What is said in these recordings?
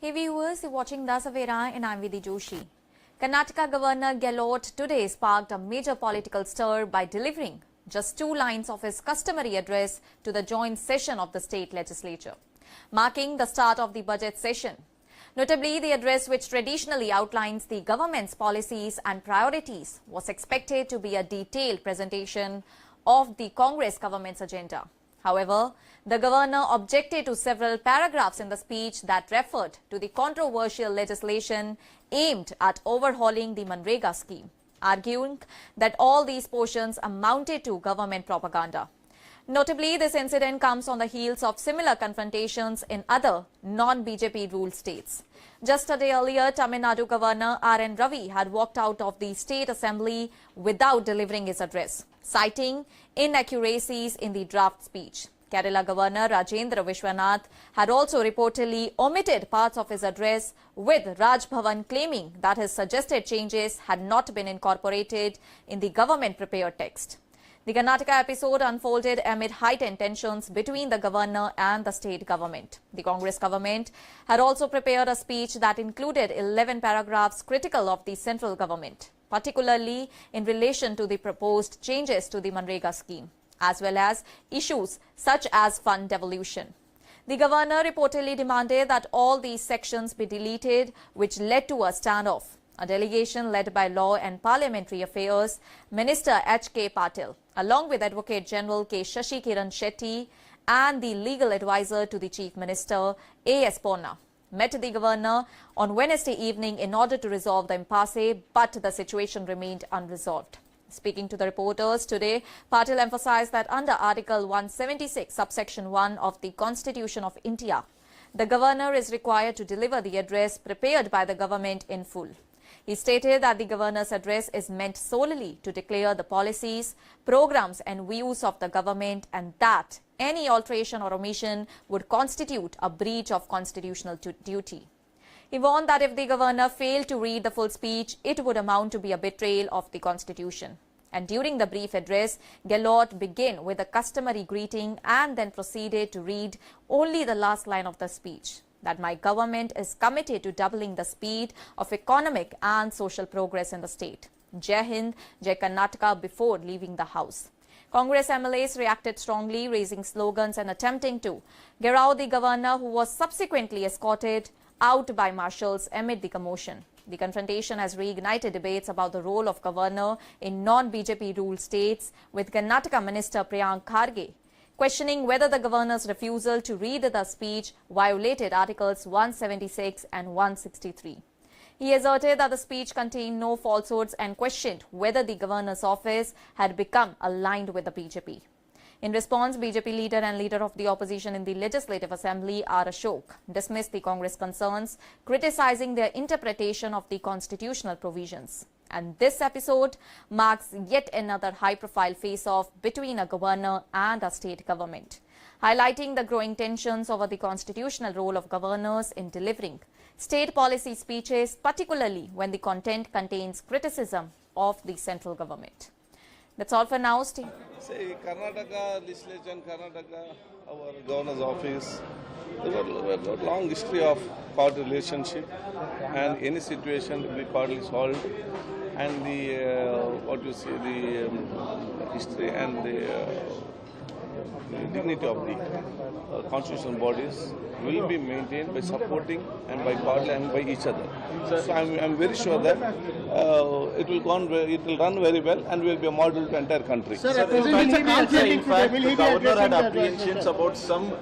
Hey viewers, you're watching Dasavera and I'm Vidhi Joshi. Karnataka Governor Gehlot today sparked a major political stir by delivering just 2 lines of his customary address to the joint session of the state legislature, marking the start of the budget session. Notably, the address, which traditionally outlines the government's policies and priorities, was expected to be a detailed presentation of the Congress government's agenda. However, the governor objected to several paragraphs in the speech that referred to the controversial legislation aimed at overhauling the MGNREGA scheme, arguing that all these portions amounted to government propaganda. Notably, this incident comes on the heels of similar confrontations in other non-BJP ruled states. Just a day earlier, Tamil Nadu Governor R.N. Ravi had walked out of the state assembly without delivering his address, citing inaccuracies in the draft speech. Kerala Governor Rajendra Vishwanath had also reportedly omitted parts of his address, with Raj Bhavan claiming that his suggested changes had not been incorporated in the government-prepared text. The Karnataka episode unfolded amid heightened tensions between the governor and the state government. The Congress government had also prepared a speech that included 11 paragraphs critical of the central government, particularly in relation to the proposed changes to the MGNREGA scheme, as well as issues such as fund devolution. The governor reportedly demanded that all these sections be deleted, which led to a standoff. A delegation led by Law and Parliamentary Affairs Minister H.K. Patil, along with Advocate General K. Shashi Kiran Shetty and the legal advisor to the Chief Minister A.S. Ponna, met the governor on Wednesday evening in order to resolve the impasse, but the situation remained unresolved. Speaking to the reporters today, Patil emphasized that under Article 176, subsection 1 of the Constitution of India, the governor is required to deliver the address prepared by the government in full. He stated that the governor's address is meant solely to declare the policies, programs and views of the government, and that any alteration or omission would constitute a breach of constitutional duty. He warned that if the governor failed to read the full speech, it would amount to be a betrayal of the constitution. And during the brief address, Gehlot began with a customary greeting and then proceeded to read only the last line of the speech, that my government is committed to doubling the speed of economic and social progress in the state. Jai Hind, Jai Karnataka, before leaving the house. Congress MLAs reacted strongly, raising slogans and attempting to garrow the governor, who was subsequently escorted out by marshals amid the commotion. The confrontation has reignited debates about the role of governor in non-BJP ruled states, with Karnataka Minister Priyank Kharge questioning whether the governor's refusal to read the speech violated Articles 176 and 163. He asserted that the speech contained no falsehoods and questioned whether the governor's office had become aligned with the BJP. In response, BJP leader and leader of the opposition in the Legislative Assembly, R. Ashok, dismissed the Congress concerns, criticizing their interpretation of the constitutional provisions. And this episode marks yet another high-profile face-off between a governor and a state government, highlighting the growing tensions over the constitutional role of governors in delivering state policy speeches, particularly when the content contains criticism of the central government. That's all for now. See, Karnataka legislature and Karnataka, our governor's office, there was a long history of party relationship, and any situation will be partly solved. And the history and the dignity of the constitutional bodies will be maintained by supporting and by party and by each other. So I'm very sure that it will run very well and will be a model to the entire country. Sir, in fact, the governor had apprehensions about some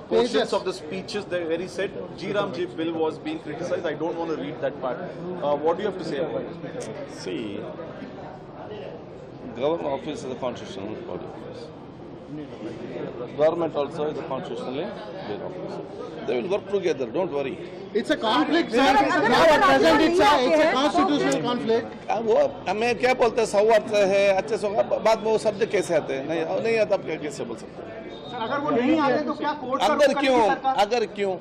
portions of the speeches where he said G. Ramji bill was being criticized. I don't want to read that part. What do you have to say about it? See, government office is a constitutional body office. Government also is a constitutionally big office. They will work together, don't worry. It's a conflict, sir. Now at present it's a constitutional conflict. वो हमें क्या बोलते हैं सौहार्द है अच्छे से बात वो शब्द कैसे आते हैं नहीं आता आप कैसे बोल सकते हैं अगर वो नहीं आते तो क्या कोर्ट अगर क्यों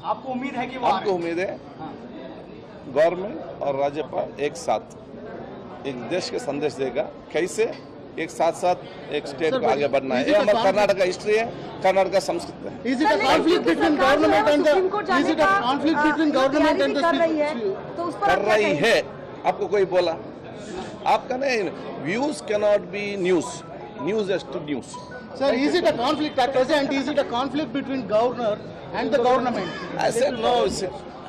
आपको उम्मीद है कि वो हमको उम्मीद है गवर्नमेंट और राज्यपाल एक साथ एक देश के संदेश देगा कैसे एक साथ साथ एक स्टेट को आगे बढ़ना है। ये हमारा कर्नाटक का हिस्ट्री है, कर्नाटक का संस्कृति है। Is it a conflict between government and the? Is it a conflict between government and the? तो उस पर कर रही है, आपको कोई बोला? आपका नहीं, views cannot be news. News has to news. Sir, is it a conflict at present? Is it a conflict between governor and the government? I said no.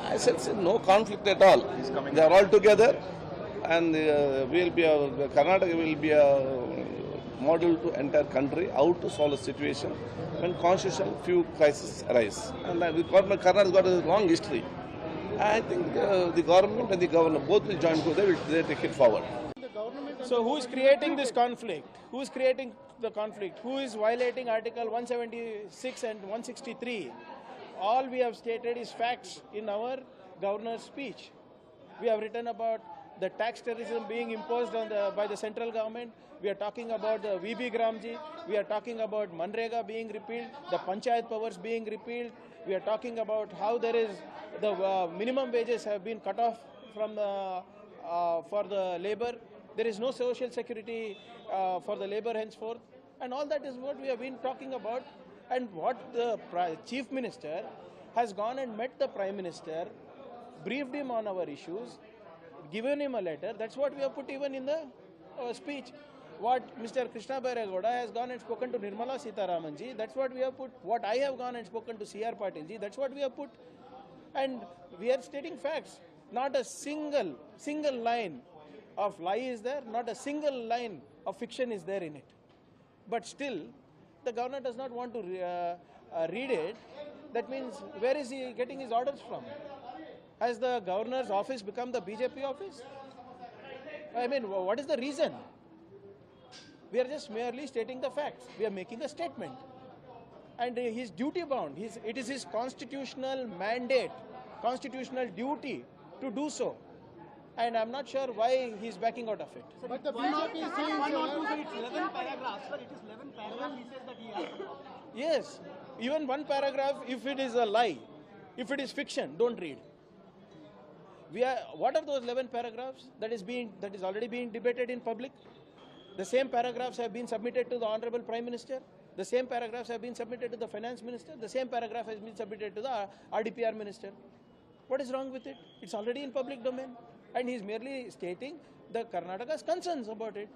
I said no conflict at all. They are all together, and Karnataka will be a model to entire country how to solve a situation when constitutional few crises arise. And the government Karnataka has got a long history. I think the government and the governor both will join together. They take it forward. So who is creating this conflict? Who is creating the conflict? Who is violating Article 176 and 163? All we have stated is facts in our governor's speech. We have written about the tax terrorism being imposed on by the central government. We are talking about the VB Gramji. We are talking about MGNREGA being repealed, the Panchayat powers being repealed. We are talking about how there is the minimum wages have been cut off from for the labor. There is no social security for the labor henceforth. And all that is what we have been talking about. And what the Chief Minister has gone and met the Prime Minister, briefed him on our issues, given him a letter. That's what we have put even in the speech. What Mr. Krishna Bairegowda has gone and spoken to Nirmala Sitharamanji, that's what we have put. What I have gone and spoken to C.R. Patilji, that's what we have put. And we are stating facts. Not a single line of lie is there, not a single line of fiction is there in it. But still, the governor does not want to read it. That means, where is he getting his orders from? Has the governor's office become the BJP office? I mean, what is the reason? We are just merely stating the facts. We are making a statement. And he is duty bound. It is his constitutional mandate, constitutional duty to do so. And I'm not sure why he's backing out of it. But the BJP is saying it's 11 paragraphs. Sir, it is 11 paragraphs. He says that he has. Yes, even one paragraph, if it is a lie, if it is fiction, don't read. What are those 11 paragraphs that is already being debated in public? The same paragraphs have been submitted to the Honorable Prime Minister. The same paragraphs have been submitted to the Finance Minister. The same paragraph has been submitted to the RDPR Minister. What is wrong with it? It's already in public domain. And he's merely stating the Karnataka's concerns about it.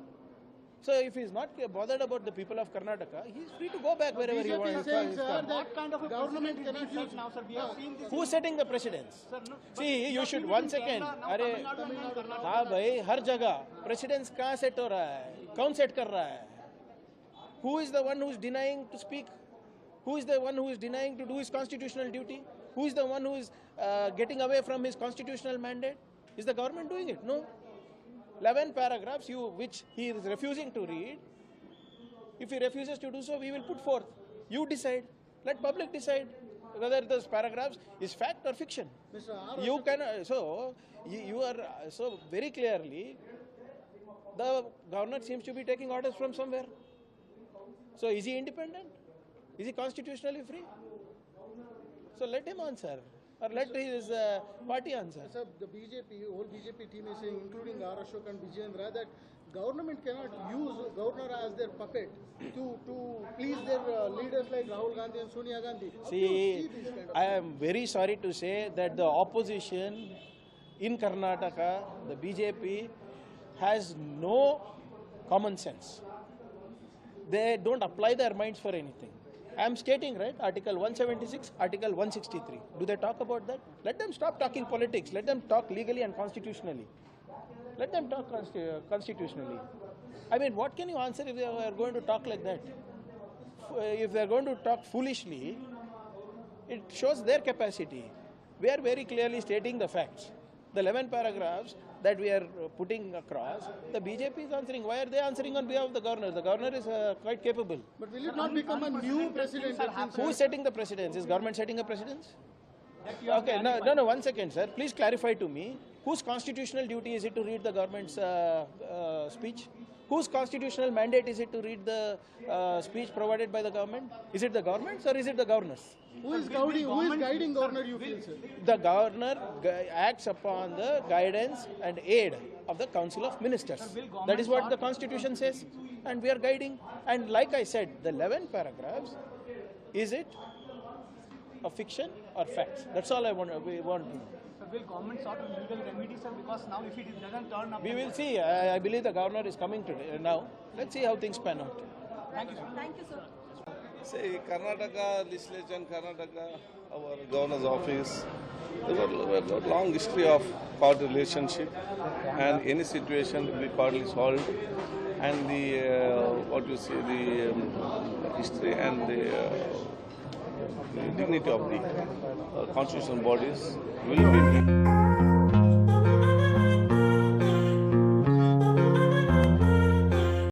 So if he's not bothered about the people of Karnataka, he's free to go back wherever he wants. What kind of a government cannot use now, sir? We have seen this. Who's setting the precedence? Sir, no, See, you should, one second. Tamil Nadu and Karnataka. हाँ भाई, हर जगह precedence कहाँ set हो रहा है? कौन set कर रहा है? Who is the one who is denying to speak? Who is the one who is denying to do his constitutional duty? Who is the one who is getting away from his constitutional mandate? Is the government doing it? No. 11 paragraphs which he is refusing to read. If he refuses to do so, we will put forth. You decide. Let public decide whether those paragraphs is fact or fiction. You can you are so very clearly the governor seems to be taking orders from somewhere. So is he independent? Is he constitutionally free? So let him answer. Or let his party answer. Sir, the whole BJP team is saying, including R. Ashok and MGNREGA, that government cannot use governor as their puppet to please their leaders like Rahul Gandhi and Sonia Gandhi. See, I am very sorry to say that the opposition in Karnataka, the BJP, has no common sense. They don't apply their minds for anything. I am stating, right, Article 176, Article 163. Do they talk about that? Let them stop talking politics. Let them talk legally and constitutionally. Let them talk constitutionally. I mean, what can you answer if they are going to talk like that? If they are going to talk foolishly, it shows their capacity. We are very clearly stating the facts. The 11 paragraphs that we are putting across, the BJP is answering. Why are they answering on behalf of the governor? The governor is quite capable. But will it not become a new precedent? Who is setting the precedence? Is government setting a precedence? Okay, no, 1 second, sir. Please clarify to me, whose constitutional duty is it to read the government's speech? Whose constitutional mandate is it to read the speech provided by the government? Is it the government's or is it the governor's? Who is guiding governor, you feel, sir? The governor acts upon the guidance and aid of the Council of Ministers. That is what the Constitution says, and we are guiding. And like I said, the 11 paragraphs, is it a fiction or facts? That's all we want to know. Will government sort of legal remedies, sir? Because now if it doesn't turn up... We will see. I believe the governor is coming today now. Let's see how things pan out. Thank you, sir. Thank you, sir. Say, Karnataka legislature and Karnataka, our governor's office, there were a long history of court relationship, and any situation will be courtly solved. And the history and the dignity of the constitutional bodies will be